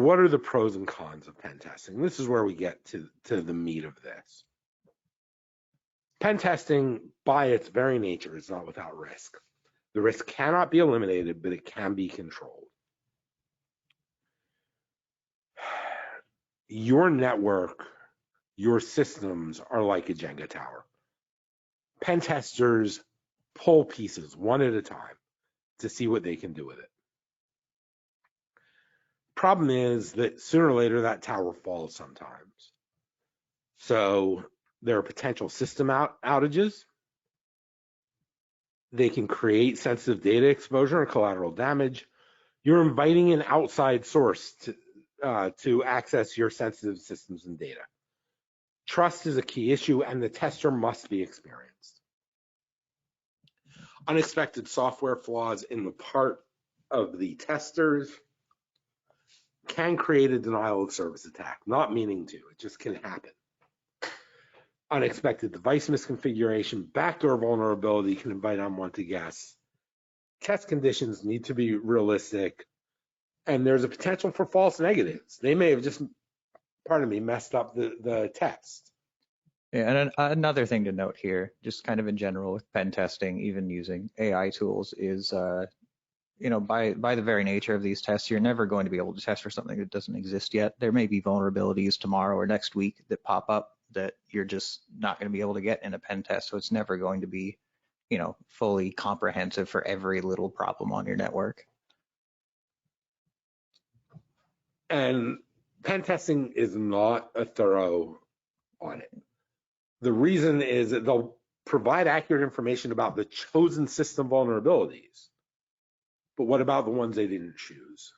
what are the pros and cons of pen testing? This is where we get to the meat of this. Pen testing, by its very nature, is not without risk. The risk cannot be eliminated, but it can be controlled. Your network, your systems are like a Jenga tower. Pen testers pull pieces one at a time to see what they can do with it. Problem is that sooner or later that tower falls sometimes. So there are potential system outages. They can create sensitive data exposure and collateral damage. You're inviting an outside source to access your sensitive systems and data. Trust is a key issue, and the tester must be experienced. Unexpected software flaws in the part of the testers can create a denial of service attack, not meaning to, it just can happen. Unexpected device misconfiguration, backdoor vulnerability can invite unwanted guests. Test conditions need to be realistic, and there's a potential for false negatives. They may have just, messed up the test. Yeah, and another thing to note here, just kind of in general with pen testing, even using AI tools, is by the very nature of these tests, you're never going to be able to test for something that doesn't exist yet. There may be vulnerabilities tomorrow or next week that pop up that you're just not going to be able to get in a pen test. So it's never going to be, fully comprehensive for every little problem on your network. And pen testing is not a thorough audit. The reason is that they'll provide accurate information about the chosen system vulnerabilities. But what about the ones they didn't choose?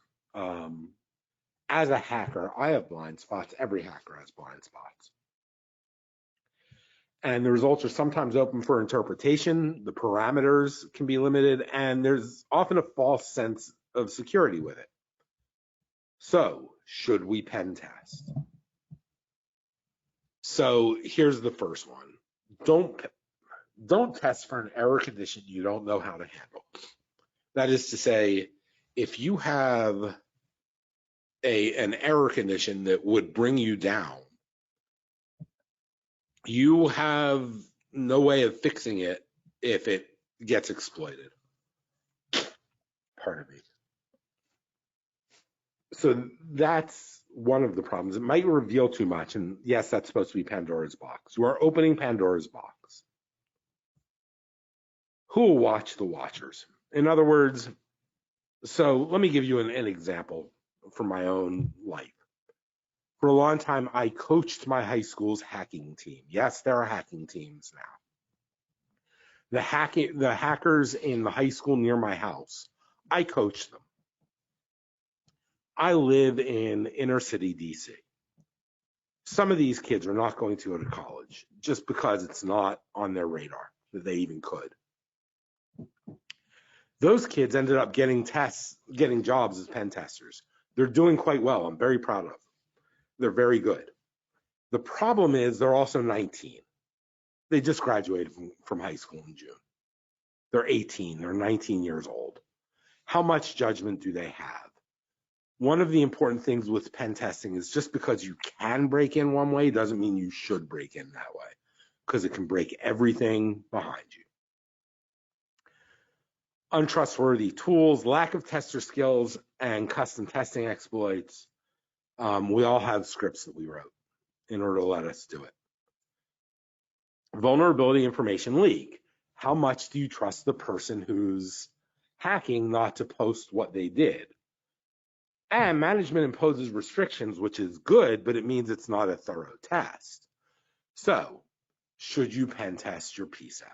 As a hacker, I have blind spots. Every hacker has blind spots. And the results are sometimes open for interpretation. The parameters can be limited, and there's often a false sense of security with it. So, should we pen test? So here's the first one. Don't test for an error condition you don't know how to handle. That is to say, if you have an error condition that would bring you down, you have no way of fixing it if it gets exploited. Pardon me. So that's one of the problems. It might reveal too much, and yes, that's supposed to be Pandora's box. You are opening Pandora's box. Who will watch the watchers? In other words, so let me give you an example from my own life. For a long time, I coached my high school's hacking team. Yes, there are hacking teams now. The hackers in the high school near my house, I coached them. I live in inner city DC. Some of these kids are not going to go to college just because it's not on their radar that they even could. Those kids ended up getting jobs as pen testers. They're doing quite well. I'm very proud of them. They're very good. The problem is they're also 19. They just graduated from high school in June. They're 18. They're 19 years old. How much judgment do they have? One of the important things with pen testing is just because you can break in one way doesn't mean you should break in that way, because it can break everything behind you. Untrustworthy tools, lack of tester skills, and custom testing exploits. We all have scripts that we wrote in order to let us do it. Vulnerability information leak. How much do you trust the person who's hacking not to post what they did? And management imposes restrictions, which is good, but it means it's not a thorough test. So, should you pen test your PSAP,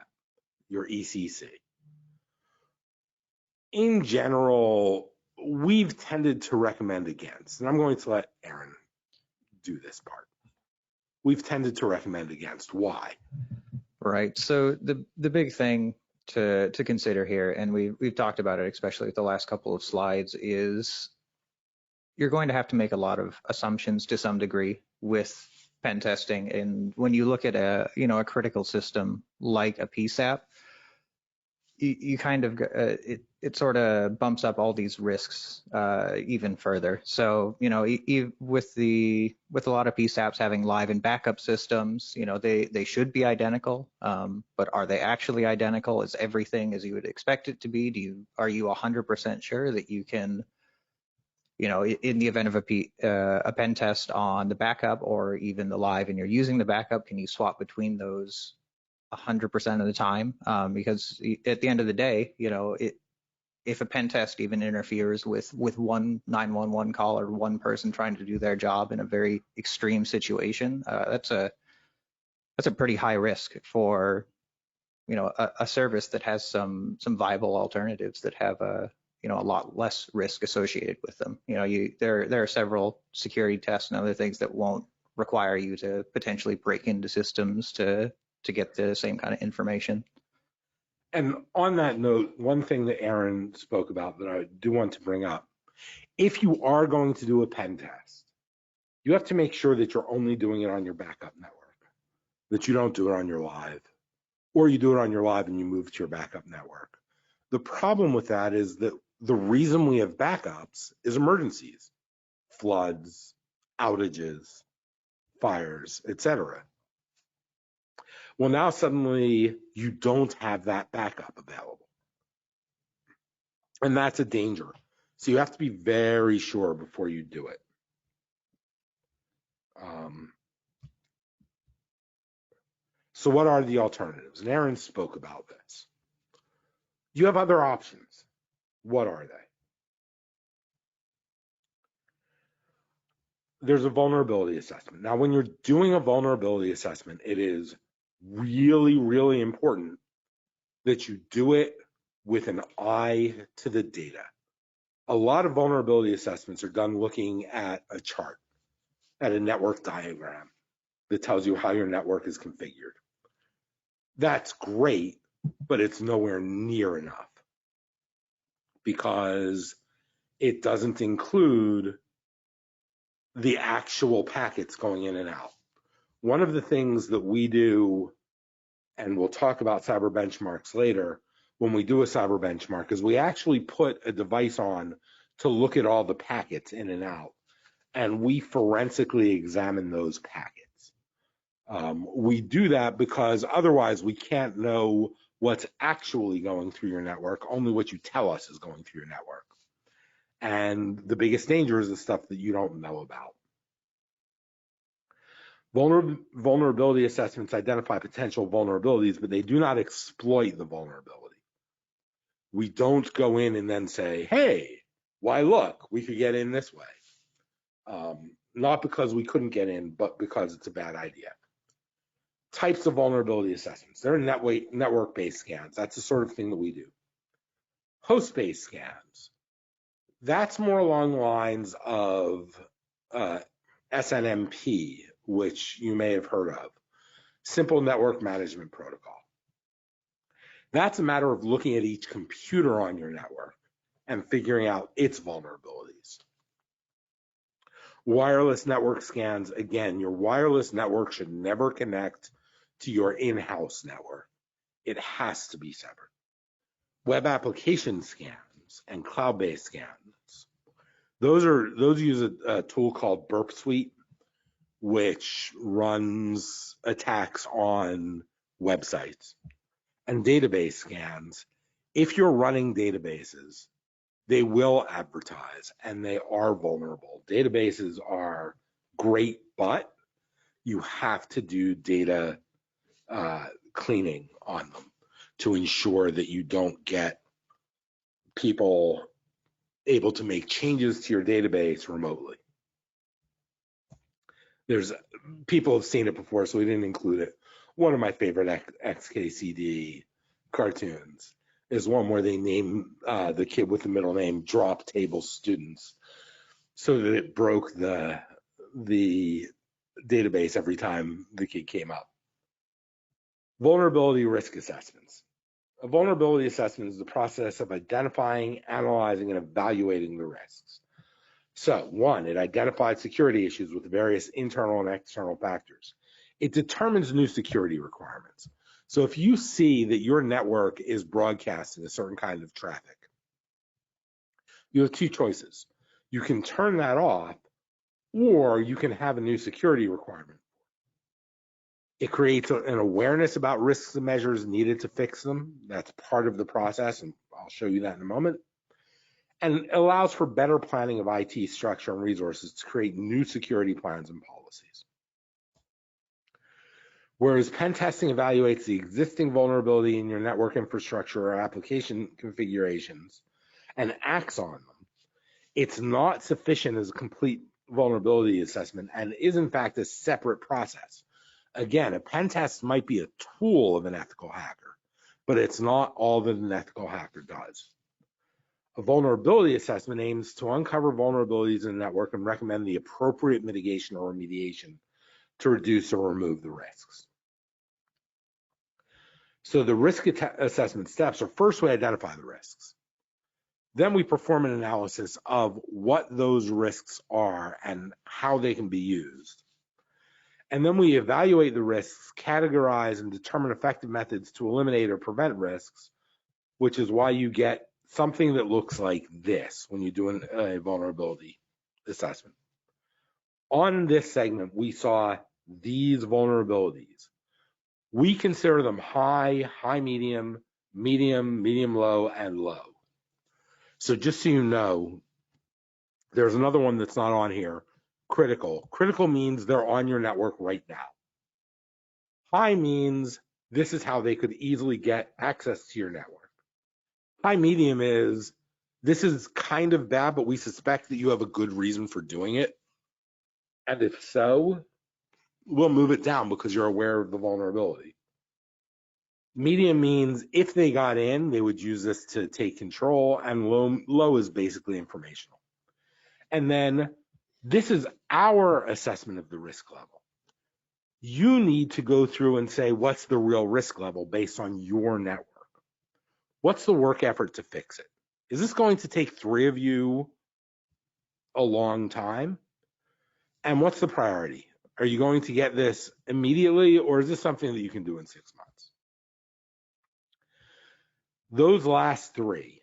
your ECC? In general, we've tended to recommend against, and I'm going to let Aaron do this part. We've tended to recommend against. Why? Right. So the big thing to consider here, and we've talked about it, especially with the last couple of slides, is you're going to have to make a lot of assumptions to some degree with pen testing. And when you look at a critical system like a PSAP, you kind of it's it sort of bumps up all these risks even further. So, with a lot of PSAPs having live and backup systems, they should be identical. But are they actually identical? Is everything as you would expect it to be? Are you 100% sure that you can, in the event of a pen test on the backup or even the live, and you're using the backup, can you swap between those 100% of the time? Because at the end of the day, if a pen test even interferes with one 911 call or one person trying to do their job in a very extreme situation, that's a pretty high risk for a service that has some viable alternatives that have a lot less risk associated with them. There are several security tests and other things that won't require you to potentially break into systems to get the same kind of information. And on that note, one thing that Aaron spoke about that I do want to bring up, if you are going to do a pen test, you have to make sure that you're only doing it on your backup network, that you don't do it on your live, or you do it on your live and you move to your backup network. The problem with that is that the reason we have backups is emergencies, floods, outages, fires, etc. Well, now suddenly you don't have that backup available. And that's a danger. So you have to be very sure before you do it. So what are the alternatives? And Aaron spoke about this. You have other options. What are they? There's a vulnerability assessment. Now, when you're doing a vulnerability assessment, it is really, really important that you do it with an eye to the data. A lot of vulnerability assessments are done looking at a chart, at a network diagram that tells you how your network is configured. That's great, but it's nowhere near enough because it doesn't include the actual packets going in and out. One of the things that we do, and we'll talk about cyber benchmarks later, when we do a cyber benchmark, is we actually put a device on to look at all the packets in and out, and we forensically examine those packets. We do that because otherwise we can't know what's actually going through your network, only what you tell us is going through your network. And the biggest danger is the stuff that you don't know about. Vulnerability assessments identify potential vulnerabilities, but they do not exploit the vulnerability. We don't go in and then say, hey, why look, we could get in this way. Not because we couldn't get in, but because it's a bad idea. Types of vulnerability assessments. They're network-based scans. That's the sort of thing that we do. Host-based scans. That's more along the lines of SNMP, which you may have heard of. Simple Network Management Protocol. That's a matter of looking at each computer on your network and figuring out its vulnerabilities. Wireless network scans, again, your wireless network should never connect to your in-house network. It has to be separate. Web application scans and cloud-based scans. Those use a tool called Burp Suite, which runs attacks on websites. And database scans, if you're running databases, they will advertise and they are vulnerable. Databases are great, but you have to do data cleaning on them to ensure that you don't get people able to make changes to your database remotely. People have seen it before, so we didn't include it. One of my favorite XKCD cartoons is one where they name the kid with the middle name Drop Table Students, so that it broke the database every time the kid came up. Vulnerability risk assessments. A vulnerability assessment is the process of identifying, analyzing, and evaluating the risks. So, one, it identifies security issues with various internal and external factors. It determines new security requirements. So if you see that your network is broadcasting a certain kind of traffic, You have two choices. You can turn that off, or you can have a new security requirement. It creates an awareness about risks and measures needed to fix them. That's part of the process, and I'll show you that in a moment. And it allows for better planning of IT structure and resources to create new security plans and policies. Whereas pen testing evaluates the existing vulnerability in your network infrastructure or application configurations and acts on them, it's not sufficient as a complete vulnerability assessment and is in fact a separate process. Again, a pen test might be a tool of an ethical hacker, but it's not all that an ethical hacker does. A vulnerability assessment aims to uncover vulnerabilities in the network and recommend the appropriate mitigation or remediation to reduce or remove the risks. So the risk assessment steps are: first, we identify the risks. Then we perform an analysis of what those risks are and how they can be used. And then we evaluate the risks, categorize, and determine effective methods to eliminate or prevent risks, which is why you get something that looks like this when you do a vulnerability assessment. On this segment, we saw these vulnerabilities. We consider them high, medium, medium low, and low. So just so you know, there's another one that's not on here, critical. Critical means they're on your network right now. High means this is how they could easily get access to your network. High medium is this is kind of bad, but we suspect that you have a good reason for doing it. And if so, we'll move it down because you're aware of the vulnerability. Medium means if they got in, they would use this to take control, and low is basically informational. And then this is our assessment of the risk level. You need to go through and say, what's the real risk level based on your network? What's the work effort to fix it? Is this going to take 3 of you a long time? And what's the priority? Are you going to get this immediately, or is this something that you can do in 6 months? Those last 3,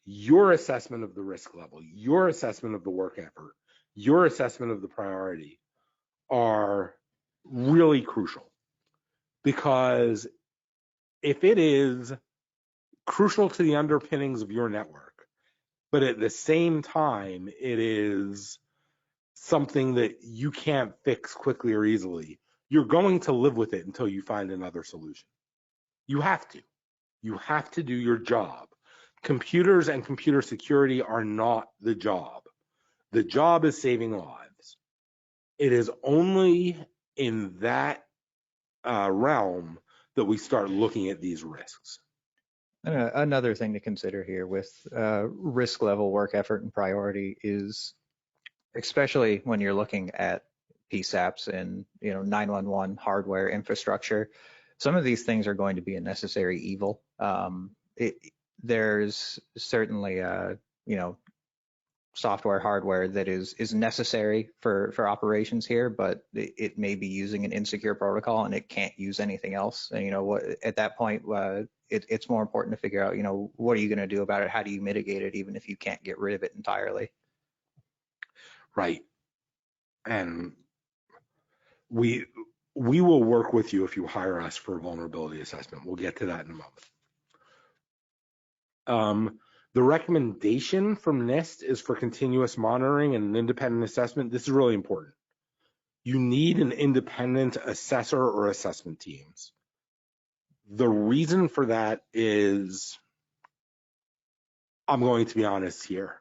your assessment of the risk level, your assessment of the work effort, your assessment of the priority are really crucial, because if it is crucial to the underpinnings of your network, but at the same time it is something that you can't fix quickly or easily, you're going to live with it until you find another solution. You have to. You have to do your job. Computers and computer security are not the job. The job is saving lives. It is only in that realm that we start looking at these risks. Another thing to consider here with risk level, work effort, and priority is, especially when you're looking at PSAPs and 911 hardware infrastructure, some of these things are going to be a necessary evil. There's certainly software, hardware that is necessary for operations here, but it may be using an insecure protocol and it can't use anything else. And what at that point, it's more important to figure out, what are you going to do about it? How do you mitigate it, even if you can't get rid of it entirely? Right. And we will work with you if you hire us for a vulnerability assessment. We'll get to that in a moment. The recommendation from NIST is for continuous monitoring and an independent assessment. This is really important. You need an independent assessor or assessment teams. The reason for that is, I'm going to be honest here,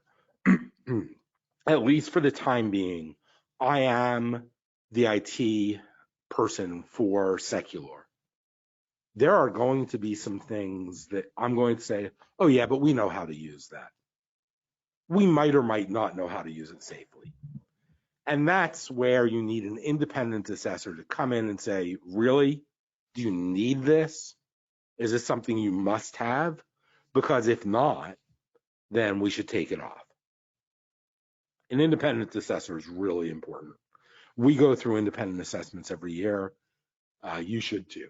at least for the time being, I am the IT person for Secular. There are going to be some things that I'm going to say, oh yeah, but we know how to use that. We might or might not know how to use it safely. And that's where you need an independent assessor to come in and say, really? Do you need this? Is this something you must have? Because if not, then we should take it off. An independent assessor is really important. We go through independent assessments every year. You should too.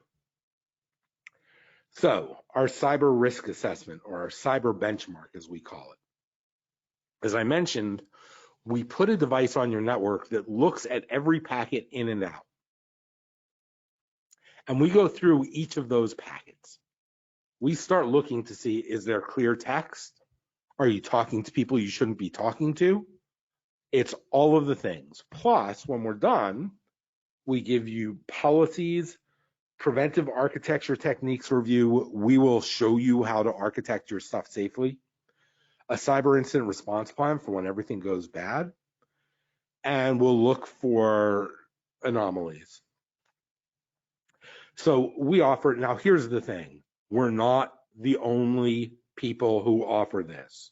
So our cyber risk assessment, or our cyber benchmark as we call it. As I mentioned, we put a device on your network that looks at every packet in and out. And we go through each of those packets. We start looking to see, is there clear text? Are you talking to people you shouldn't be talking to? It's all of the things. Plus, when we're done, we give you policies, preventive architecture techniques review. We will show you how to architect your stuff safely, a cyber incident response plan for when everything goes bad, and we'll look for anomalies. So we offer, now here's the thing, we're not the only people who offer this.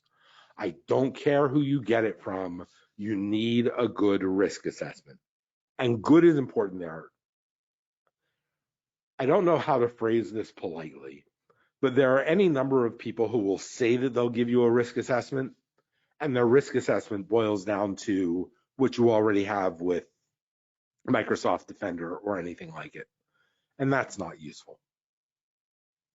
I don't care who you get it from, you need a good risk assessment. And good is important there. I don't know how to phrase this politely, but there are any number of people who will say that they'll give you a risk assessment, and their risk assessment boils down to what you already have with Microsoft Defender or anything like it. And that's not useful.